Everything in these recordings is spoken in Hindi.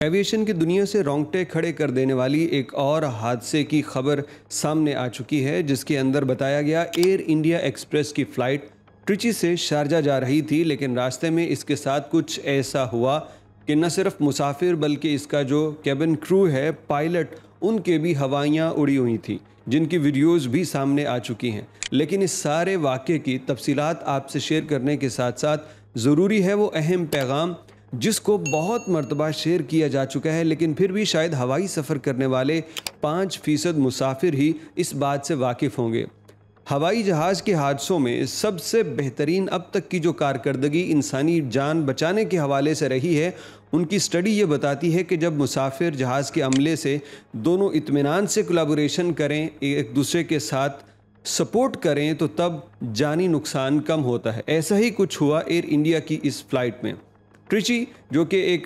एविएशन की दुनिया से रोंगटे खड़े कर देने वाली एक और हादसे की खबर सामने आ चुकी है, जिसके अंदर बताया गया एयर इंडिया एक्सप्रेस की फ़्लाइट ट्रिची से शारजा जा रही थी, लेकिन रास्ते में इसके साथ कुछ ऐसा हुआ कि न सिर्फ मुसाफिर बल्कि इसका जो कैबिन क्रू है, पायलट, उनके भी हवाइयाँ उड़ी हुई थी, जिनकी वीडियोज़ भी सामने आ चुकी हैं। लेकिन इस सारे वाक़े की तफसीलात आपसे शेयर करने के साथ साथ ज़रूरी है वो अहम पैगाम जिसको बहुत मर्तबा शेयर किया जा चुका है, लेकिन फिर भी शायद हवाई सफ़र करने वाले 5% मुसाफिर ही इस बात से वाकिफ़ होंगे। हवाई जहाज़ के हादसों में सबसे बेहतरीन अब तक की जो कारकर्दगी इंसानी जान बचाने के हवाले से रही है, उनकी स्टडी ये बताती है कि जब मुसाफिर जहाज़ के अमले से दोनों इत्मीनान से कोलैबोरेशन करें, एक दूसरे के साथ सपोर्ट करें, तो तब जानी नुकसान कम होता है। ऐसा ही कुछ हुआ एयर इंडिया की इस फ्लाइट में। ट्रिची, जो कि एक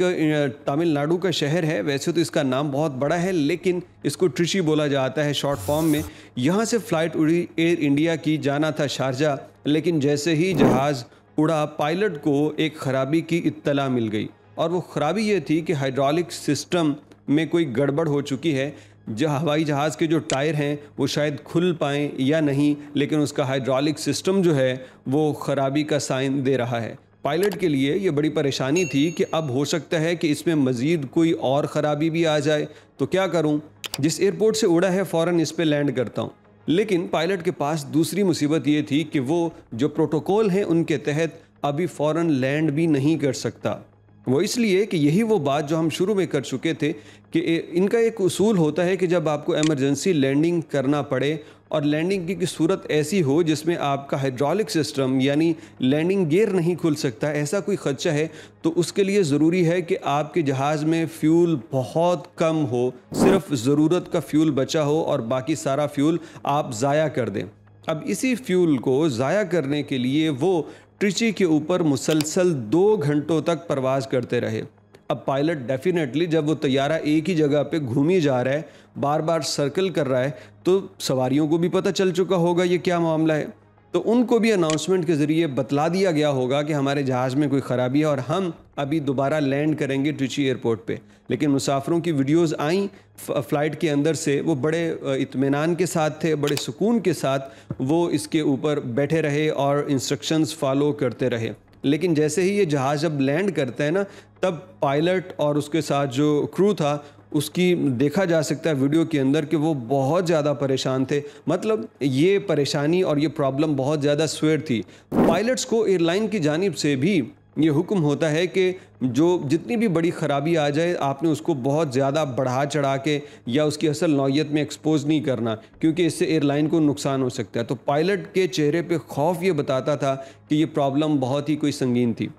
तमिलनाडु का शहर है, वैसे तो इसका नाम बहुत बड़ा है, लेकिन इसको ट्रिची बोला जाता है शॉर्ट फॉर्म में। यहाँ से फ़्लाइट उड़ी एयर इंडिया की, जाना था शारजा, लेकिन जैसे ही जहाज़ उड़ा, पायलट को एक ख़राबी की इत्तला मिल गई, और वो ख़राबी ये थी कि हाइड्रोलिक सिस्टम में कोई गड़बड़ हो चुकी है। जो हवाई जहाज़ के जो टायर हैं वो शायद खुल पाएँ या नहीं, लेकिन उसका हाइड्रोलिक सिस्टम जो है वो ख़राबी का साइन दे रहा है। पायलट के लिए ये बड़ी परेशानी थी कि अब हो सकता है कि इसमें मज़ीद कोई और ख़राबी भी आ जाए, तो क्या करूं? जिस एयरपोर्ट से उड़ा है फ़ौरन इस पे लैंड करता हूं। लेकिन पायलट के पास दूसरी मुसीबत ये थी कि वो जो प्रोटोकॉल हैं उनके तहत अभी फ़ौरन लैंड भी नहीं कर सकता। वो इसलिए कि यही वो बात जो हम शुरू में कर चुके थे कि इनका एक उसूल होता है कि जब आपको इमरजेंसी लैंडिंग करना पड़े और लैंडिंग की सूरत ऐसी हो जिसमें आपका हाइड्रोलिक सिस्टम यानी लैंडिंग गियर नहीं खुल सकता, ऐसा कोई खदशा है, तो उसके लिए ज़रूरी है कि आपके जहाज़ में फ्यूल बहुत कम हो, सिर्फ ज़रूरत का फ्यूल बचा हो और बाकी सारा फ्यूल आप ज़ाया कर दें। अब इसी फ्यूल को ज़ाया करने के लिए वो ट्रिची के ऊपर मुसलसल 2 घंटों तक परवाज़ करते रहे। अब पायलट डेफिनेटली, जब वो तैयारा एक ही जगह पे घूम ही जा रहा है, बार बार सर्कल कर रहा है, तो सवारियों को भी पता चल चुका होगा ये क्या मामला है, तो उनको भी अनाउंसमेंट के ज़रिए बतला दिया गया होगा कि हमारे जहाज़ में कोई ख़राबी है और हम अभी दोबारा लैंड करेंगे ट्रिची एयरपोर्ट पे। लेकिन मुसाफिरों की वीडियोज़ आई फ़्लाइट के अंदर से, वो बड़े इत्मीनान के साथ थे, बड़े सुकून के साथ वो इसके ऊपर बैठे रहे और इंस्ट्रक्शंस फॉलो करते रहे। लेकिन जैसे ही ये जहाज़ जब लैंड करता है ना, तब पायलट और उसके साथ जो क्रू था, उसकी देखा जा सकता है वीडियो के अंदर कि वो बहुत ज़्यादा परेशान थे। मतलब ये परेशानी और ये प्रॉब्लम बहुत ज़्यादा स्वेर थी। पायलट्स को एयरलाइन की जानिब से भी ये हुक्म होता है कि जो जितनी भी बड़ी ख़राबी आ जाए, आपने उसको बहुत ज़्यादा बढ़ा चढ़ा के या उसकी असल नौइयत में एक्सपोज नहीं करना, क्योंकि इससे एयरलाइन को नुकसान हो सकता है। तो पायलट के चेहरे पे खौफ ये बताता था कि ये प्रॉब्लम बहुत ही कोई संगीन थी।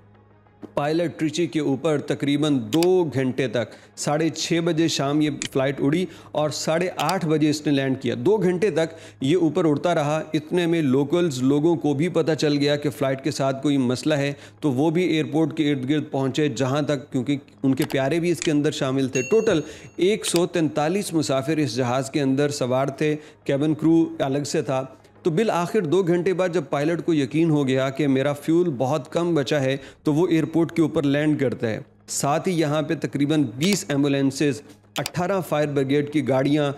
पायलट ट्रिची के ऊपर तकरीबन 2 घंटे तक, 6:30 बजे शाम ये फ़्लाइट उड़ी और 8:30 बजे इसने लैंड किया। 2 घंटे तक ये ऊपर उड़ता रहा। इतने में लोकल्स लोगों को भी पता चल गया कि फ़्लाइट के साथ कोई मसला है, तो वो भी एयरपोर्ट के इर्द गिर्द पहुँचे, जहाँ तक क्योंकि उनके प्यारे भी इसके अंदर शामिल थे। टोटल 143 मुसाफिर इस जहाज़ के अंदर सवार थे, कैबिन क्रू अलग से था। तो बिल आखिर 2 घंटे बाद जब पायलट को यकीन हो गया कि मेरा फ्यूल बहुत कम बचा है, तो वो एयरपोर्ट के ऊपर लैंड करता है। साथ ही यहाँ पे तकरीबन 20 एम्बुलेंसेस, 18 फायर ब्रिगेड की गाड़ियाँ,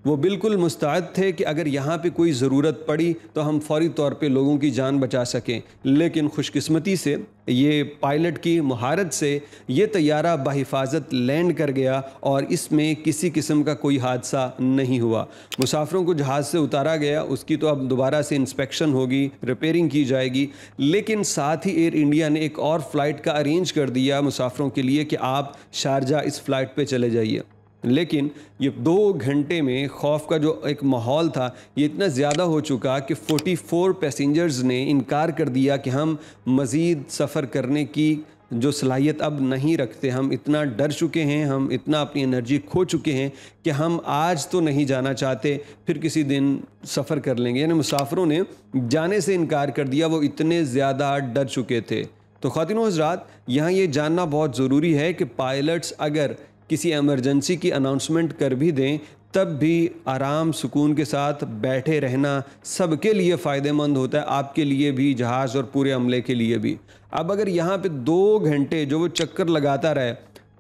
वो बिल्कुल मुस्तैद थे कि अगर यहाँ पे कोई ज़रूरत पड़ी तो हम फौरी तौर पे लोगों की जान बचा सकें। लेकिन खुशकिस्मती से ये पायलट की महारत से ये तैयारा बाहिफाजत लैंड कर गया और इसमें किसी किस्म का कोई हादसा नहीं हुआ। मुसाफिरों को जहाज़ से उतारा गया, उसकी तो अब दोबारा से इंस्पेक्शन होगी, रिपेयरिंग की जाएगी, लेकिन साथ ही एयर इंडिया ने एक और फ़्लाइट का अरेंज कर दिया मुसाफिरों के लिए कि आप शारजा इस फ़्लाइट पे चले जाइए। लेकिन ये 2 घंटे में खौफ का जो एक माहौल था, ये इतना ज़्यादा हो चुका कि 44 पैसेंजर्स ने इनकार कर दिया कि हम मज़ीद सफ़र करने की जो सलाहियत अब नहीं रखते। हम इतना डर चुके हैं, हम इतना अपनी एनर्जी खो चुके हैं कि हम आज तो नहीं जाना चाहते, फिर किसी दिन सफ़र कर लेंगे। यानी मुसाफिरों ने जाने से इनकार कर दिया, वो इतने ज़्यादा डर चुके थे। तो ख़वातीन व हज़रात, यहाँ ये जानना बहुत ज़रूरी है कि पायलट्स अगर किसी एमरजेंसी की अनाउंसमेंट कर भी दें, तब भी आराम सुकून के साथ बैठे रहना सबके लिए फ़ायदेमंद होता है, आपके लिए भी, जहाज़ और पूरे अमले के लिए भी। अब अगर यहाँ पे 2 घंटे जो वो चक्कर लगाता रहे,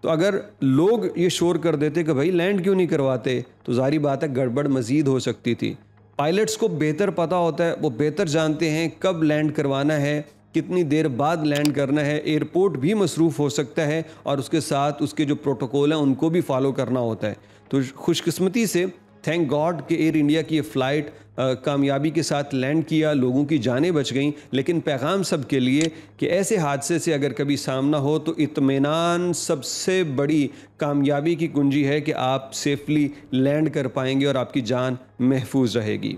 तो अगर लोग ये शोर कर देते कि भाई लैंड क्यों नहीं करवाते, तो ज़ाहिर बात है गड़बड़ मज़ीद हो सकती थी। पायलट्स को बेहतर पता होता है, वो बेहतर जानते हैं कब लैंड करवाना है, कितनी देर बाद लैंड करना है। एयरपोर्ट भी मसरूफ़ हो सकता है और उसके साथ उसके जो प्रोटोकॉल हैं उनको भी फॉलो करना होता है। तो खुशकिस्मती से थैंक गॉड कि एयर इंडिया की ये फ़्लाइट कामयाबी के साथ लैंड किया, लोगों की जानें बच गईं। लेकिन पैगाम सब के लिए कि ऐसे हादसे से अगर कभी सामना हो तो इत्मीनान सबसे बड़ी कामयाबी की कुंजी है कि आप सेफली लैंड कर पाएंगे और आपकी जान महफूज रहेगी।